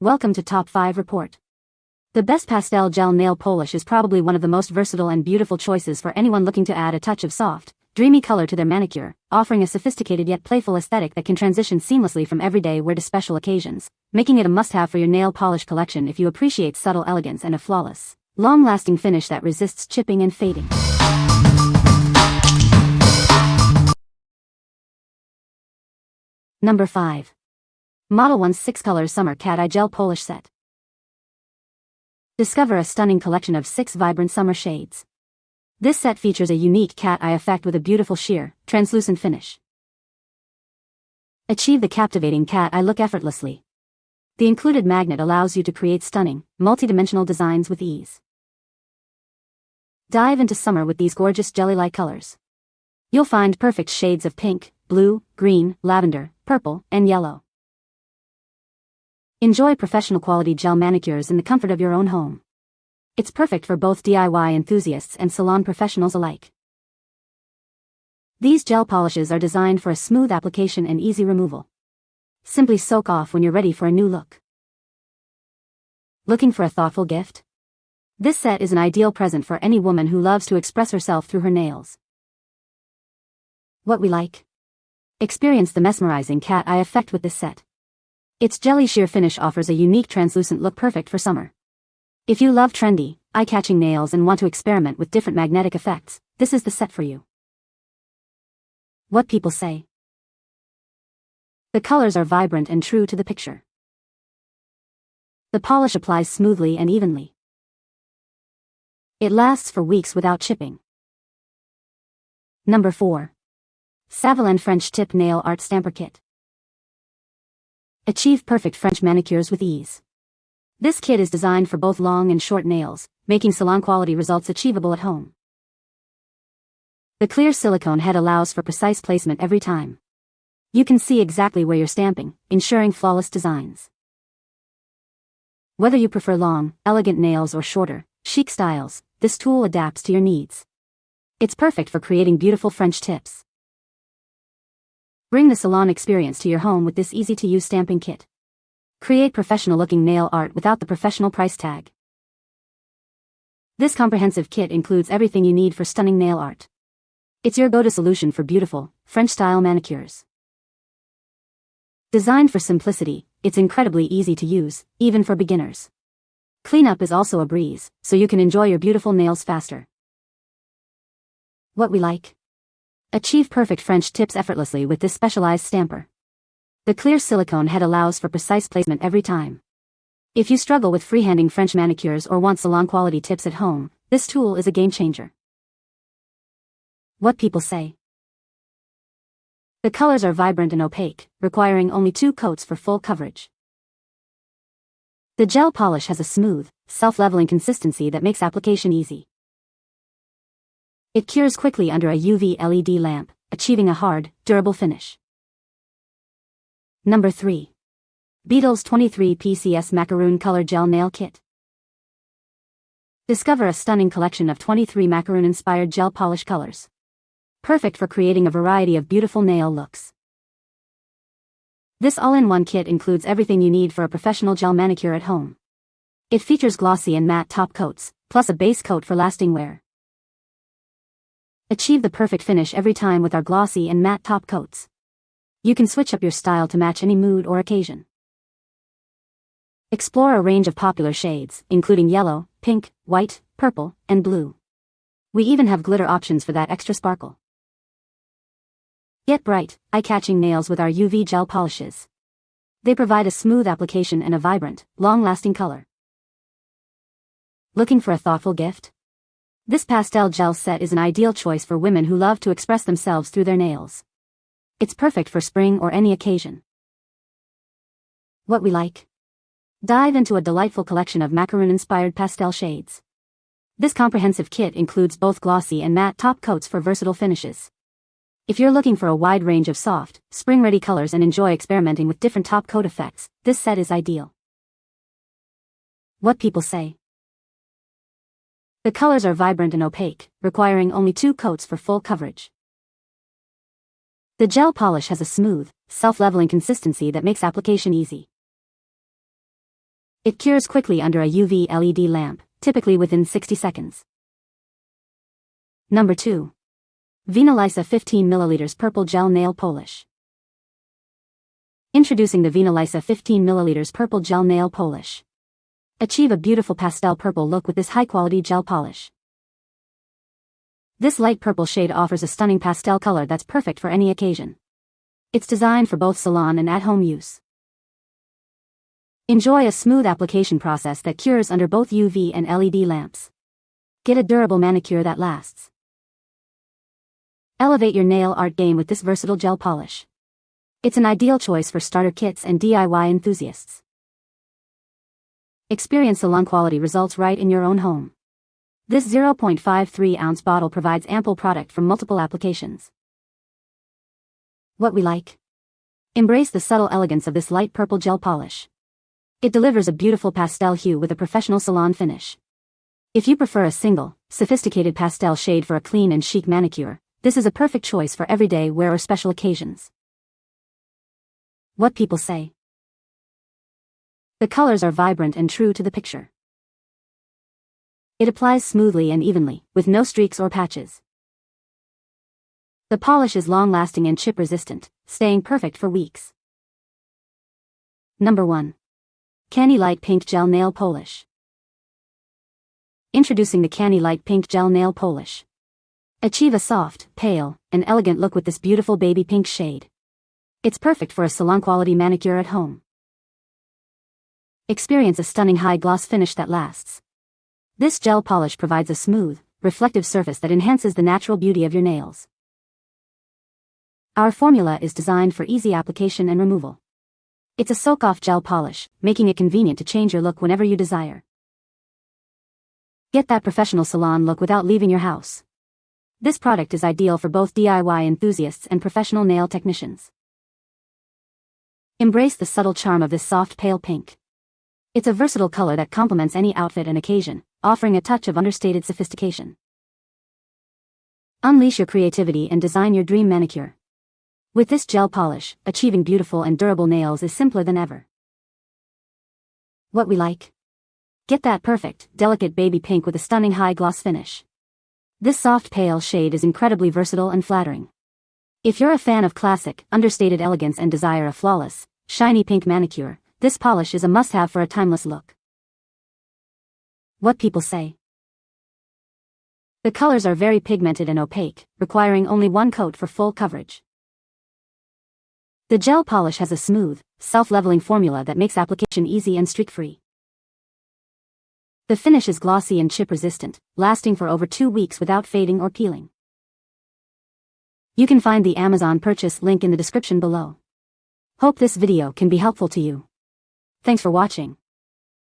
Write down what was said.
Welcome to Top 5 Report. The best pastel gel nail polish is probably one of the most versatile and beautiful choices for anyone looking to add a touch of soft, dreamy color to their manicure, offering a sophisticated yet playful aesthetic that can transition seamlessly from everyday wear to special occasions, making it a must-have for your nail polish collection if you appreciate subtle elegance and a flawless, long-lasting finish that resists chipping and fading. Number 5. MODELONES 6-Color Summer Cat Eye Gel Polish Set. Discover a stunning collection of 6 vibrant summer shades. This set features a unique cat eye effect with a beautiful sheer, translucent finish. Achieve the captivating cat eye look effortlessly. The included magnet allows you to create stunning, multi-dimensional designs with ease. Dive into summer with these gorgeous jelly-like colors. You'll find perfect shades of pink, blue, green, lavender, purple, and yellow. Enjoy professional quality gel manicures in the comfort of your own home. It's perfect for both DIY enthusiasts and salon professionals alike. These gel polishes are designed for a smooth application and easy removal. Simply soak off when you're ready for a new look. Looking for a thoughtful gift? This set is an ideal present for any woman who loves to express herself through her nails. What we like? Experience the mesmerizing cat eye effect with this set. Its jelly sheer finish offers a unique translucent look perfect for summer. If you love trendy, eye-catching nails and want to experiment with different magnetic effects, this is the set for you. What people say. The colors are vibrant and true to the picture. The polish applies smoothly and evenly. It lasts for weeks without chipping. Number 4. Saviland French Tip Nail Art Stamper Kit. Achieve perfect French manicures with ease. This kit is designed for both long and short nails, making salon-quality results achievable at home. The clear silicone head allows for precise placement every time. You can see exactly where you're stamping, ensuring flawless designs. Whether you prefer long, elegant nails or shorter, chic styles, this tool adapts to your needs. It's perfect for creating beautiful French tips. Bring the salon experience to your home with this easy-to-use stamping kit. Create professional-looking nail art without the professional price tag. This comprehensive kit includes everything you need for stunning nail art. It's your go-to solution for beautiful, French-style manicures. Designed for simplicity, it's incredibly easy to use, even for beginners. Cleanup is also a breeze, so you can enjoy your beautiful nails faster. What we like? Achieve perfect French tips effortlessly with this specialized stamper. The clear silicone head allows for precise placement every time. If you struggle with freehanding French manicures or want salon-quality tips at home, this tool is a game-changer. What people say. The colors are vibrant and opaque, requiring only 2 coats for full coverage. The gel polish has a smooth, self-leveling consistency that makes application easy. It cures quickly under a UV LED lamp, achieving a hard, durable finish. Number 3. BEETLES 23 PCS Macaroon Color Gel Nail Kit. Discover a stunning collection of 23 macaroon-inspired gel polish colors. Perfect for creating a variety of beautiful nail looks. This all-in-one kit includes everything you need for a professional gel manicure at home. It features glossy and matte top coats, plus a base coat for lasting wear. Achieve the perfect finish every time with our glossy and matte top coats. You can switch up your style to match any mood or occasion. Explore a range of popular shades, including yellow, pink, white, purple, and blue. We even have glitter options for that extra sparkle. Get bright, eye-catching nails with our UV gel polishes. They provide a smooth application and a vibrant, long-lasting color. Looking for a thoughtful gift? This pastel gel set is an ideal choice for women who love to express themselves through their nails. It's perfect for spring or any occasion. What we like? Dive into a delightful collection of macaroon-inspired pastel shades. This comprehensive kit includes both glossy and matte top coats for versatile finishes. If you're looking for a wide range of soft, spring-ready colors and enjoy experimenting with different top coat effects, this set is ideal. What people say. The colors are vibrant and opaque, requiring only 2 coats for full coverage. The gel polish has a smooth, self-leveling consistency that makes application easy. It cures quickly under a UV LED lamp, typically within 60 seconds. Number 2. VENALISA 15 ml Purple Gel Nail Polish. Introducing the VENALISA 15 ml Purple Gel Nail Polish. Achieve a beautiful pastel purple look with this high-quality gel polish. This light purple shade offers a stunning pastel color that's perfect for any occasion. It's designed for both salon and at-home use. Enjoy a smooth application process that cures under both UV and LED lamps. Get a durable manicure that lasts. Elevate your nail art game with this versatile gel polish. It's an ideal choice for starter kits and DIY enthusiasts. Experience salon quality results right in your own home. This 0.53-ounce bottle provides ample product for multiple applications. What we like? Embrace the subtle elegance of this light purple gel polish. It delivers a beautiful pastel hue with a professional salon finish. If you prefer a single, sophisticated pastel shade for a clean and chic manicure, this is a perfect choice for everyday wear or special occasions. What people say. The colors are vibrant and true to the picture. It applies smoothly and evenly, with no streaks or patches. The polish is long-lasting and chip-resistant, staying perfect for weeks. Number 1. CANNI Light Pink Gel Nail Polish. Introducing the CANNI Light Pink Gel Nail Polish. Achieve a soft, pale, and elegant look with this beautiful baby pink shade. It's perfect for a salon-quality manicure at home. Experience a stunning high-gloss finish that lasts. This gel polish provides a smooth, reflective surface that enhances the natural beauty of your nails. Our formula is designed for easy application and removal. It's a soak-off gel polish, making it convenient to change your look whenever you desire. Get that professional salon look without leaving your house. This product is ideal for both DIY enthusiasts and professional nail technicians. Embrace the subtle charm of this soft pale pink. It's a versatile color that complements any outfit and occasion, offering a touch of understated sophistication. Unleash your creativity and design your dream manicure. With this gel polish, achieving beautiful and durable nails is simpler than ever. What we like? Get that perfect, delicate baby pink with a stunning high gloss finish. This soft pale shade is incredibly versatile and flattering. If you're a fan of classic, understated elegance and desire a flawless, shiny pink manicure, this polish is a must-have for a timeless look. What people say. The colors are very pigmented and opaque, requiring only one coat for full coverage. The gel polish has a smooth, self-leveling formula that makes application easy and streak-free. The finish is glossy and chip-resistant, lasting for over 2 weeks without fading or peeling. You can find the Amazon purchase link in the description below. Hope this video can be helpful to you. Thanks for watching.